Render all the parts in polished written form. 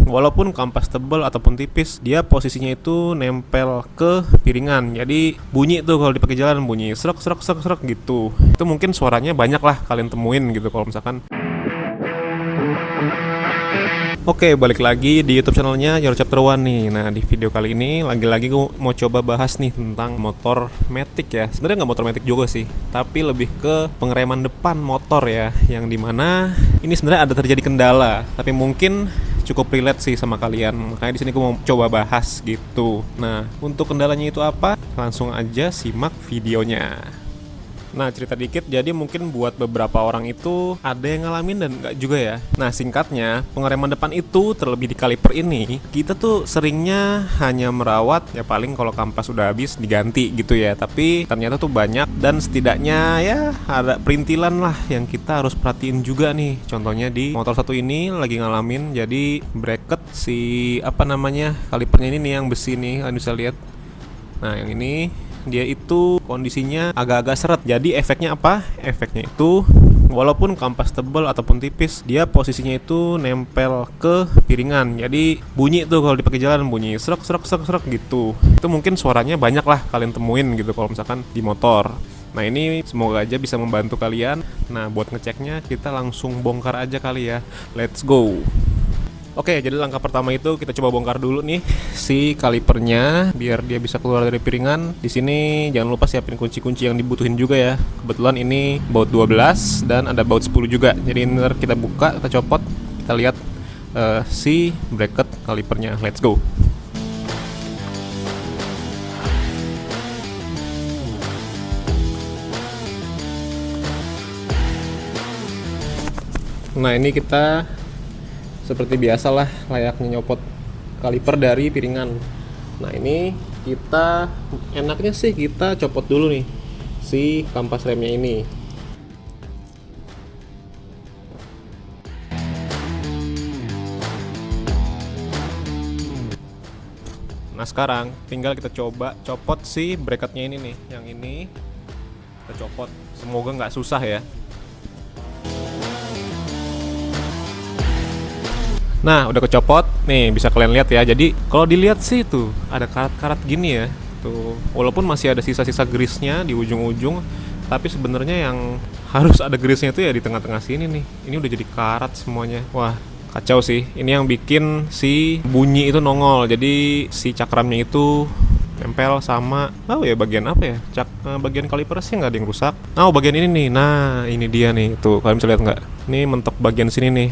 walaupun kampas tebal ataupun tipis, dia posisinya itu nempel ke piringan. Jadi bunyi tuh kalau dipakai jalan, bunyi srek srek srek srek gitu. Itu mungkin suaranya banyak lah kalian temuin gitu kalau misalkan. Oke, balik lagi di YouTube channelnya Your Chapter One nih. Nah, di video kali ini lagi-lagi gue mau coba bahas nih tentang motor matic ya. Sebenarnya nggak motor matic juga sih, tapi lebih ke pengereman depan motor ya, yang dimana ini sebenarnya ada terjadi kendala, tapi mungkin cukup relate sih sama kalian. Makanya di sini gue mau coba bahas gitu. Nah, untuk kendalanya itu apa? Langsung aja simak videonya. Nah, cerita dikit, jadi mungkin buat beberapa orang itu ada yang ngalamin dan enggak juga ya. Nah, singkatnya, pengereman depan itu terlebih di kaliper ini, kita tuh seringnya hanya merawat, ya paling kalau kampas udah habis diganti gitu ya. Tapi ternyata tuh banyak dan setidaknya ya ada perintilan lah yang kita harus perhatiin juga nih. Contohnya di motor satu ini lagi ngalamin, jadi bracket si kalipernya ini nih yang besi nih, kalian bisa lihat. Nah, yang ini dia itu kondisinya agak-agak seret. Jadi efeknya apa? Efeknya itu walaupun kampas tebal ataupun tipis, dia posisinya itu nempel ke piringan. Jadi bunyi tuh kalau dipakai jalan, bunyi srek srek srek srek gitu. Itu mungkin suaranya banyak lah kalian temuin gitu kalau misalkan di motor. Nah, ini semoga aja bisa membantu kalian. Nah, buat ngeceknya kita langsung bongkar aja kali ya. Let's go. Oke, jadi langkah pertama itu kita coba bongkar dulu nih si kalipernya biar dia bisa keluar dari piringan. Di sini jangan lupa siapin kunci-kunci yang dibutuhin juga ya. Kebetulan ini baut 12 dan ada baut 10 juga. Jadi ntar kita buka, kita copot, kita lihat si bracket kalipernya. Let's go. Nah, ini kita seperti biasalah layaknya nyopot kaliper dari piringan. Nah, ini kita enaknya sih kita copot dulu nih si kampas remnya ini. Nah, sekarang tinggal kita coba copot si bracketnya ini nih. Yang ini kita copot. Semoga nggak susah ya. Nah, udah kecopot. Nih, bisa kalian lihat ya. Jadi, kalau dilihat sih tuh ada karat-karat gini ya. Tuh, walaupun masih ada sisa-sisa grease-nya di ujung-ujung, tapi sebenarnya yang harus ada grease-nya tuh ya di tengah-tengah sini nih. Ini udah jadi karat semuanya. Wah, kacau sih. Ini yang bikin si bunyi itu nongol. Jadi, si cakramnya itu nempel sama bagian apa ya? Bagian kaliper sih nggak ada yang rusak. Bagian ini nih. Nah, ini dia nih. Tuh, kalian bisa lihat nggak? Ini mentok bagian sini nih.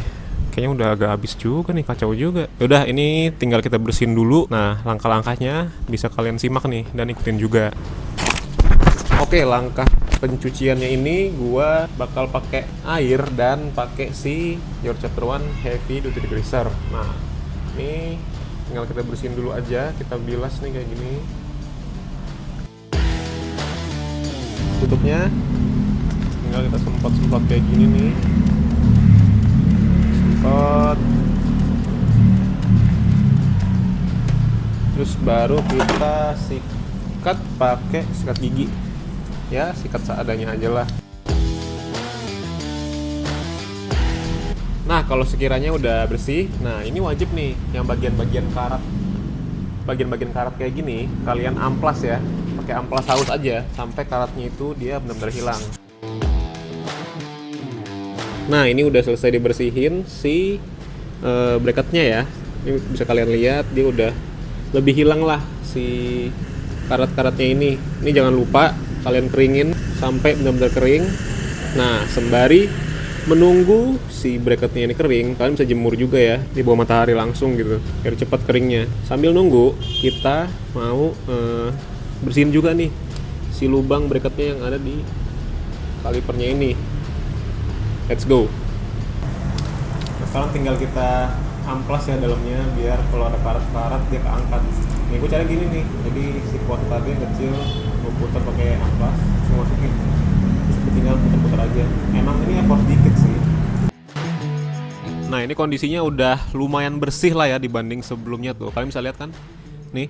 Kayaknya udah agak habis juga nih, kacau juga. Yaudah, ini tinggal kita bersihin dulu. Nah, langkah-langkahnya bisa kalian simak nih dan ikutin juga. Oke, langkah pencuciannya ini gua bakal pakai air dan pakai si Your Chapter One Heavy Duty Degreaser. Nah, ini tinggal kita bersihin dulu aja, kita bilas nih kayak gini. Tutupnya tinggal kita semprot-semprot kayak gini nih. Terus baru kita sikat pakai sikat gigi ya, sikat seadanya aja lah. Nah, kalau sekiranya udah bersih, nah ini wajib nih yang bagian-bagian karat kayak gini kalian amplas ya, pakai amplas halus aja sampai karatnya itu dia benar-benar hilang. Nah, ini udah selesai dibersihin si bracketnya ya. Ini bisa kalian lihat dia udah lebih hilang lah si karat-karatnya ini. Ini jangan lupa kalian keringin sampai benar-benar kering. Nah, sembari menunggu si bracketnya ini kering, kalian bisa jemur juga ya di bawah matahari langsung gitu biar cepat keringnya. Sambil nunggu kita mau bersihin juga nih si lubang bracketnya yang ada di kalipernya ini. Let's go. Nah, sekarang tinggal kita amplas ya dalamnya biar kalau ada karat-karat dia keangkat. Nih, gue cara gini nih. Jadi si pot tadi yang kecil gue putar pakai amplas, gue masukin. Terus tinggal putar-putar aja. Emang ini effort dikit sih. Nah, ini kondisinya udah lumayan bersih lah ya dibanding sebelumnya tuh. Kalian bisa lihat kan? Nih.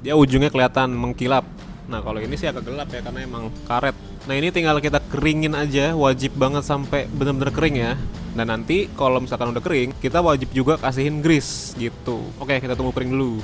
Dia ujungnya kelihatan mengkilap. Nah, kalau ini sih agak gelap ya karena emang karet. Nah, ini tinggal kita keringin aja, wajib banget sampai benar-benar kering ya. Dan nanti kalau misalkan udah kering, kita wajib juga kasihin grease gitu. Oke, kita tunggu kering dulu.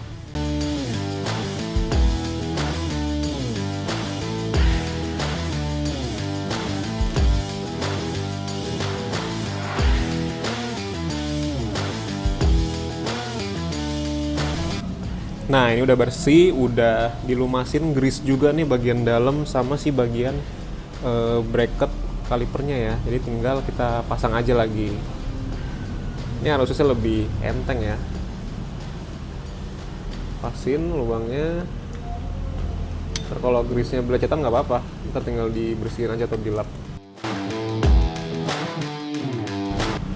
Nah, ini udah bersih, udah dilumasin grease juga nih bagian dalam sama si bagian bracket kalipernya ya. Jadi tinggal kita pasang aja lagi. Ini harusnya lebih enteng ya. Pasin lubangnya. Ntar kalau grease-nya belecetan nggak apa-apa, ntar tinggal dibersihin aja atau dilap.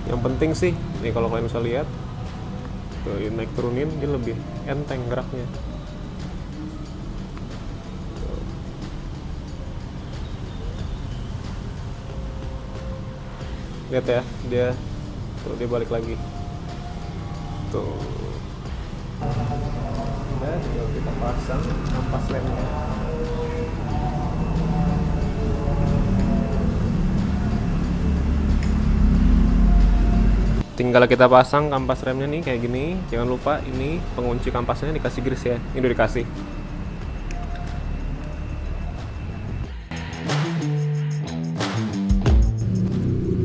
Yang penting sih, nih kalau kalian bisa lihat, tuh naik turunin dia lebih enteng geraknya. Lihat ya, dia balik lagi. Tuh. Udah, tinggal kita pasang ampas remnya. Tinggal kita pasang kampas remnya nih kayak gini. Jangan lupa ini pengunci kampasnya dikasih grease ya. Ini udah dikasih.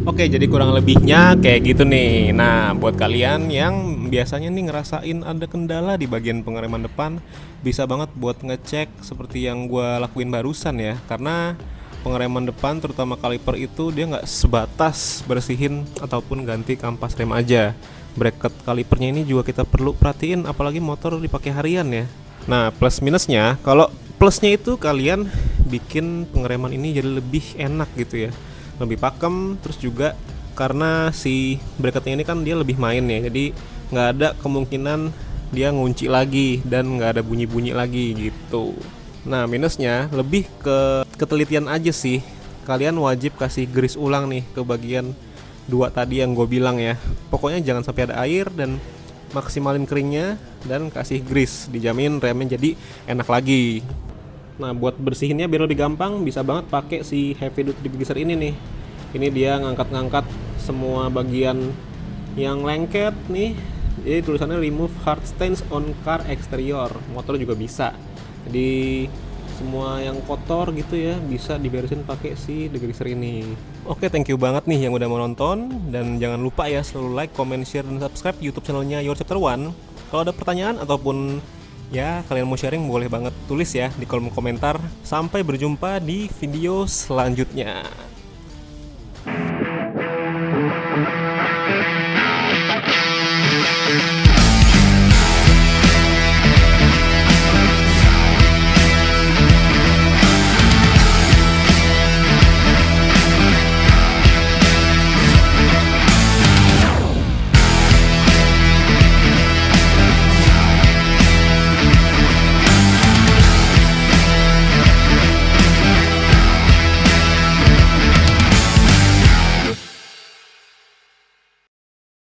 Oke, jadi kurang lebihnya kayak gitu nih. Nah, buat kalian yang biasanya nih ngerasain ada kendala di bagian pengereman depan, bisa banget buat ngecek seperti yang gue lakuin barusan ya. Karena pengereman depan terutama kaliper itu dia nggak sebatas bersihin ataupun ganti kampas rem aja. Bracket kalipernya ini juga kita perlu perhatiin, apalagi motor dipakai harian ya. Nah, plus minusnya, kalau plusnya itu kalian bikin pengereman ini jadi lebih enak gitu ya, lebih pakem. Terus juga karena si bracketnya ini kan dia lebih main ya, jadi nggak ada kemungkinan dia ngunci lagi dan nggak ada bunyi-bunyi lagi gitu. Nah, minusnya lebih ke ketelitian aja sih. Kalian wajib kasih grease ulang nih ke bagian dua tadi yang gue bilang ya. Pokoknya jangan sampai ada air dan maksimalin keringnya dan kasih grease, dijamin remnya jadi enak lagi. Nah, buat bersihinnya biar lebih gampang, bisa banget pakai si heavy duty degreaser ini nih. Ini dia ngangkat-ngangkat semua bagian yang lengket nih. Jadi tulisannya remove hard stains on car exterior. Motor juga bisa. Jadi semua yang kotor gitu ya bisa diberesin pakai si degreaser ini. Oke, thank you banget nih yang udah mau nonton, dan jangan lupa ya selalu like, comment, share, dan subscribe YouTube channelnya Your Chapter One. Kalau ada pertanyaan ataupun ya kalian mau sharing, boleh banget tulis ya di kolom komentar. Sampai berjumpa di video selanjutnya.